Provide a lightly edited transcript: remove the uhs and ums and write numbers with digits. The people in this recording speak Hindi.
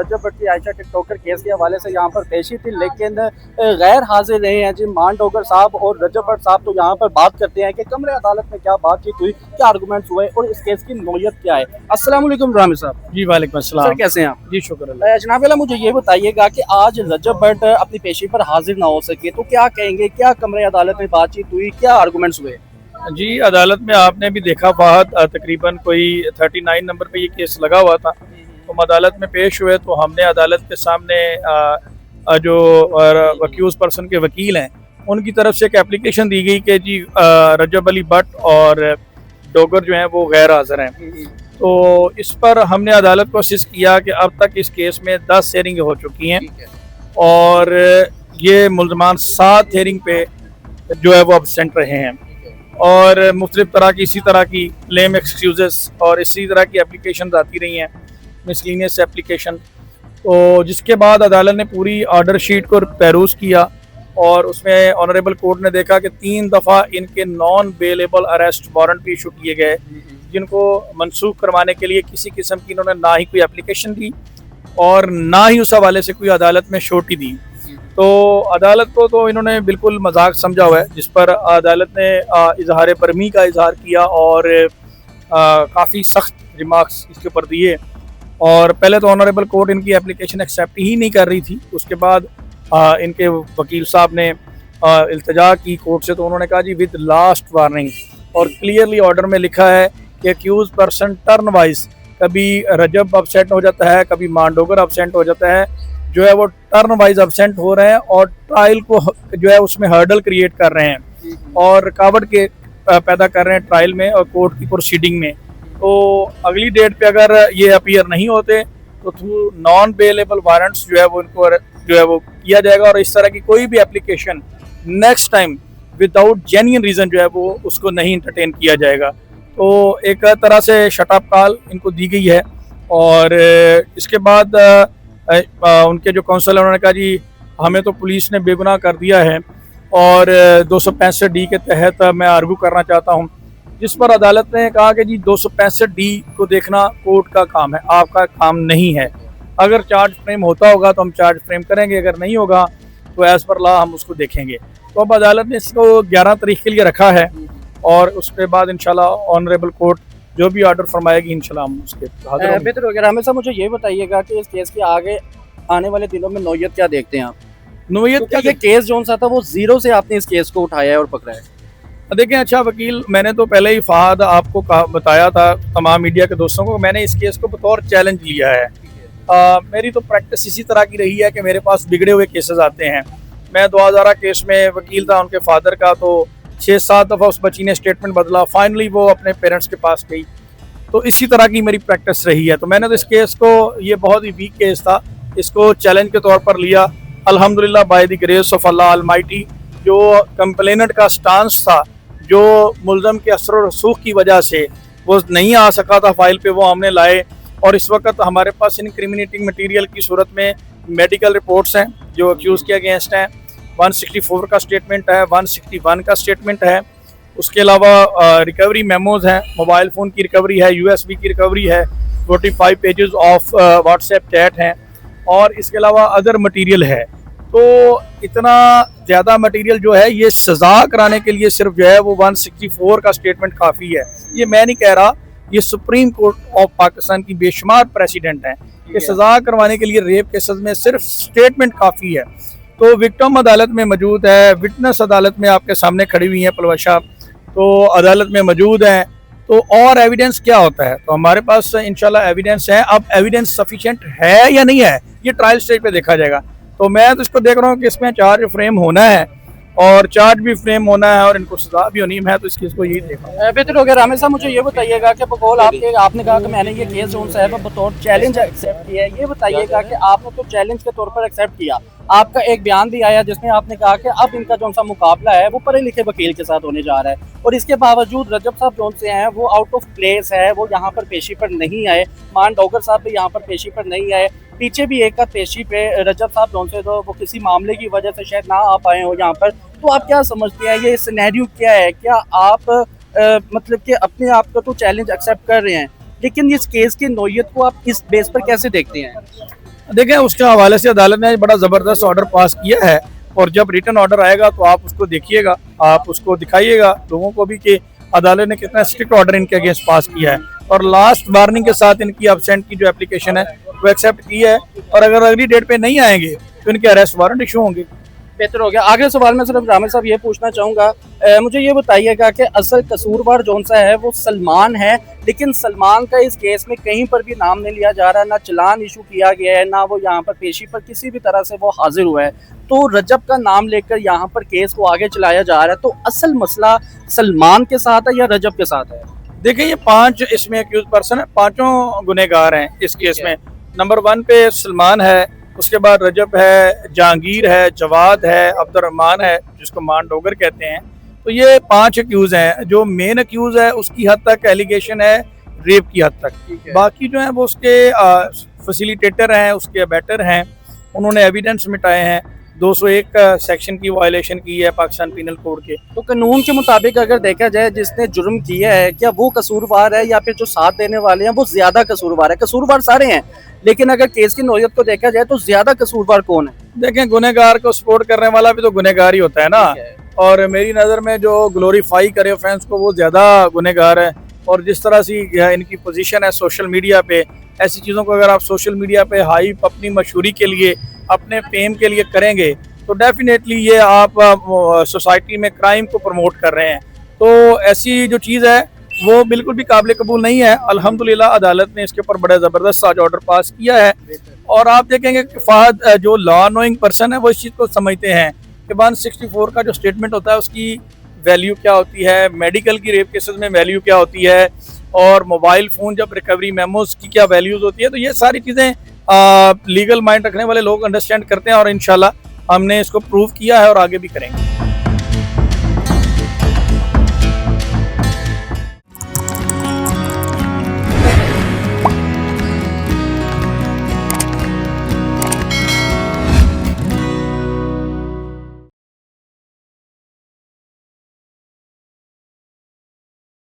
रजब भट्ट की आयशा टिकटॉकर केस के हवाले से यहाँ पर पेशी थी, लेकिन गैर हाजिर रहे हैं जी मान डोगर साहब और रजब भट्ट साहब। तो यहाँ पर बात करते हैं कि कमरे अदालत में क्या बातचीत हुई, क्या आर्गूमेंट्स हुए और इस केस की नौयत क्या है। अस्सलाम वालेकुम रामी साहब। जी वालेकुम अस्सलाम। सर कैसे हैं आप? जी शुक्र अल्लाह। जनाब वाला मुझे ये बताइएगा कि आज रजब भट्ट अपनी पेशी पर हाजिर ना हो सके तो क्या कहेंगे, क्या कमरे अदालत में बातचीत हुई, क्या आर्गूमेंट्स हुए? जी अदालत में आपने भी देखा फहद तकरीबन कोई 39 नंबर पे ये केस लगा हुआ था। तो हम अदालत में पेश हुए तो हमने अदालत के सामने जो अक्यूज पर्सन के वकील हैं उनकी तरफ से एक एप्लीकेशन दी गई कि जी रजब अली भट्ट और डोगर जो हैं वो गैर हाजिर हैं। तो इस पर हमने अदालत को असिस्ट किया कि अब तक इस केस में 10 हेयरिंग हो चुकी हैं और ये मुल्ज़मान 7 हेयरिंग पे जो है वो अब्सेंट रहे हैं और मुख्तलिफ तरह की इसी तरह की क्लेम एक्सक्यूज़ेस और इसी तरह की एप्लीकेशन आती रही हैं, मिसलिनियस एप्लीकेशन। तो जिसके बाद अदालत ने पूरी ऑर्डर शीट को पेरूस किया और उसमें ऑनरेबल कोर्ट ने देखा कि 3 दफ़ा इनके नॉन बेलेबल अरेस्ट वारंट भी इशू किए गए, जिनको मनसूख करवाने के लिए किसी किस्म की इन्होंने ना ही कोई एप्लीकेशन दी और ना ही उस हवाले से कोई अदालत में शोटी दी। तो अदालत को तो इन्होंने बिल्कुल मजाक समझा हुआ है, जिस पर अदालत ने इजहार बरमी का इजहार किया और काफ़ी सख्त रिमार्क्स इसके ऊपर दिए। और पहले तो ऑनरेबल कोर्ट इनकी एप्लीकेशन एक्सेप्ट ही नहीं कर रही थी, उसके बाद इनके वकील साहब ने इल्तिजा की कोर्ट से, तो उन्होंने कहा जी विद लास्ट वार्निंग, और क्लियरली ऑर्डर में लिखा है कि अक्यूज पर्सन टर्न वाइज, कभी रजब अपसेंट हो जाता है, कभी मांडोगर अपसेंट हो जाता है, जो है वो टर्न वाइज अब्सेंट हो रहे हैं और ट्रायल को जो है उसमें हर्डल क्रिएट कर रहे हैं और रुकावट के पैदा कर रहे हैं ट्रायल में और कोर्ट की प्रोसीडिंग में। तो अगली डेट पे अगर ये अपीयर नहीं होते तो थ्रू नॉन बेलेबल वारंट्स जो है वो इनको जो है वो किया जाएगा और इस तरह की कोई भी application next time without genuine reason जो है वो उसको नहीं इंटरटेन किया जाएगा। तो एक तरह से शटअप कॉल इनको दी गई है और इसके बाद उनके जो काउंसिल उन्होंने कहा जी हमें तो पुलिस ने बेगुनाह कर दिया है और 265D के तहत मैं आर्गू करना चाहता हूं, जिस पर अदालत ने कहा कि जी 265D को देखना कोर्ट का काम है, आपका काम नहीं है। अगर चार्ज फ्रेम होता होगा तो हम चार्ज फ्रेम करेंगे, अगर नहीं होगा तो एज़ पर लॉ हम उसको देखेंगे। तो अब अदालत ने इसको 11 तारीख के लिए रखा है और उसके बाद इंशाल्लाह ऑनरेबल कोर्ट जो भी ऑर्डर फरमाएगी इंशाल्लाह हम उसके बेहतर हो गया। हमेशा मुझे ये बताइएगा कि इस केस के आगे आने वाले दिनों में नौयत क्या देखते हैं आप? नौयत क्या ये केस जो सा था वो जीरो से आपने इस केस को उठाया है और पकड़ा है? देखें अच्छा वकील, मैंने तो पहले ही फहद आपको बताया था तमाम मीडिया के दोस्तों को, मैंने इस केस को बतौर चैलेंज लिया है। मेरी तो प्रैक्टिस इसी तरह की रही है कि मेरे पास बिगड़े हुए केसेस आते हैं। मैं 2000 केस में वकील था उनके फादर का, तो 6-7 दफ़ा उस बच्ची ने स्टेटमेंट बदला, फाइनली वो अपने पेरेंट्स के पास गई। तो इसी तरह की मेरी प्रैक्टिस रही है। तो मैंने तो इस केस को, ये बहुत ही वीक केस था, इसको चैलेंज के तौर पर लिया। अल्हम्दुलिल्लाह by the grace of Allah Almighty, जो कंप्लेनेंट का स्टांस था, जो मुल्ज़म के असर रसूख की वजह से वो नहीं आ सका था फाइल पे, वो हमने लाए और इस वक्त हमारे पास इनक्रिमिनेटिंग मटेरियल की सूरत में मेडिकल रिपोर्ट्स हैं जो अक्यूज़ के अगेंस्ट हैं। 164 का स्टेटमेंट है, 161 का स्टेटमेंट है, उसके अलावा रिकवरी मेमोज़ हैं, मोबाइल फ़ोन की रिकवरी है, USB की रिकवरी है, 45 पेजेस ऑफ व्हाट्सएप चैट हैं और इसके अलावा अदर मटेरियल है। तो इतना ज़्यादा मटेरियल जो है ये सज़ा कराने के लिए सिर्फ जो है वो 164 का स्टेटमेंट काफ़ी है। ये मैं नहीं कह रहा, ये सुप्रीम कोर्ट ऑफ पाकिस्तान की बेशुमार प्रेसिडेंट हैं कि सज़ा करवाने के लिए रेप केसेस में सिर्फ स्टेटमेंट काफ़ी है। तो विक्टिम अदालत में मौजूद है, विटनेस अदालत में आपके सामने खड़ी हुई हैं पलवशा, तो अदालत में मौजूद हैं। तो और एविडेंस क्या होता है? तो हमारे पास इंशाल्लाह एविडेंस है। अब एविडेंस सफिशिएंट है या नहीं है ये ट्रायल स्टेज पे देखा जाएगा। तो मैं तो इसको देख रहा हूँ कि इसमें चार्ज फ्रेम होना है और चार्ज भी फ्रेम होना है और इनको सजा भी होनी है। मैं तो इस केस को यही देख रहा हूँ। बेहतर हो गया। रामेश साहब मुझे ये बताइएगा कि बकौल आपने कहा कि मैंने ये केस जो है बतौर चैलेंज एक्सेप्ट किया है, ये बताइएगा कि आपने तो चैलेंज के तौर पर एक्सेप्ट किया, आपका एक बयान भी आया जिसमें आपने कहा कि अब इनका जो सा मुकाबला है वो पढ़े लिखे वकील के साथ होने जा रहा है और इसके बावजूद रजब साहब जो से हैं वो आउट ऑफ प्लेस है, वो यहाँ पर पेशी पर नहीं आए, मान डोगर साहब भी यहाँ पर पेशी पर नहीं आए, पीछे भी एक पेशी पे रजब साहब जो से तो वो किसी मामले की वजह से शायद ना आ पाए हो यहाँ पर। तो आप क्या समझते हैं ये सिनेरियो क्या है? क्या आप मतलब कि अपने आप को तो चैलेंज एक्सेप्ट कर रहे हैं, लेकिन इस केस की नौयत को आप इस बेस पर कैसे देखते हैं? देखें, उसके हवाले से अदालत ने बड़ा ज़बरदस्त ऑर्डर पास किया है, और जब रिटर्न ऑर्डर आएगा तो आप उसको देखिएगा, आप उसको दिखाइएगा लोगों को भी कि अदालत ने कितना स्ट्रिक्ट ऑर्डर इनके अगेंस्ट पास किया है, और लास्ट वार्निंग के साथ इनकी अब्सेंट की जो एप्लीकेशन है वो एक्सेप्ट की है, और अगर अगली डेट पे नहीं आएंगे तो इनके अरेस्ट वारंट इशू होंगे। बेहतर हो गया। आखिरी सवाल में सिर्फ जामिल साहब ये पूछना चाहूँगा, मुझे ये बताइएगा कि असल कसूरवार जौन सा है वो सलमान है, लेकिन सलमान का इस केस में कहीं पर भी नाम नहीं लिया जा रहा, ना चलान इशू किया गया है, ना वो यहाँ पर पेशी पर किसी भी तरह से वो हाजिर हुआ है, तो रजब का नाम लेकर यहाँ पर केस को आगे चलाया जा रहा है। तो असल मसला सलमान के साथ है या रजब के साथ है? देखिए, ये 5 इसमें अक्यूज पर्सन है, 5 गुनहगार हैं इस केस में। नंबर 1 पे सलमान है, उसके बाद रजब है, जहांगीर है, जवाद है, अब्दुर्रहमान है जिसको मान डोगर कहते हैं। तो ये 5 अक्यूज हैं। जो मेन अक्यूज है उसकी हद तक एलिगेशन है रेप की हद तक, बाकी जो है वो उसके फैसिलिटेटर हैं, उसके अबैटर हैं, उन्होंने एविडेंस मिटाए हैं। 201 सेक्शन की वायलेशन की है पाकिस्तान पीनल कोड के। तो कानून के मुताबिक अगर देखा जाए जिसने जुर्म किया है, क्या वो कसूरवार है या फिर जो साथ देने वाले हैं वो ज्यादा कसूरवार है? कसूरवार सारे हैं, लेकिन अगर केस की नौयत को देखा जाए तो ज्यादा कसूरवार कौन है? देखें, गुनहगार को सपोर्ट करने वाला भी तो गुनहगार ही होता है ना, और मेरी नज़र में जो ग्लोरीफाई करे ऑफेंस को वो ज़्यादा गुनहगार है। और जिस तरह से इनकी पोजीशन है सोशल मीडिया पे, ऐसी चीज़ों को अगर आप सोशल मीडिया पे हाइप अपनी मशहूरी के लिए, अपने फेम के लिए करेंगे तो डेफिनेटली ये आप सोसाइटी में क्राइम को प्रमोट कर रहे हैं। तो ऐसी जो चीज़ है वो बिल्कुल भी काबिल कबूल नहीं है। अल्हम्दुलिल्लाह अदालत ने इसके ऊपर बड़ा ज़बरदस्त आज ऑर्डर पास किया है, और आप देखेंगे कि फहद जो लॉ नोइंग पर्सन है वो इस चीज़ को समझते हैं कि 164 का जो स्टेटमेंट होता है उसकी वैल्यू क्या होती है, मेडिकल की रेप केसेस में वैल्यू क्या होती है, और मोबाइल फ़ोन जब रिकवरी मेमोज की क्या वैल्यूज़ होती है। तो ये सारी चीज़ें लीगल माइंड रखने वाले लोग अंडरस्टैंड करते हैं, और इंशाल्लाह हमने इसको प्रूव किया है और आगे भी करेंगे।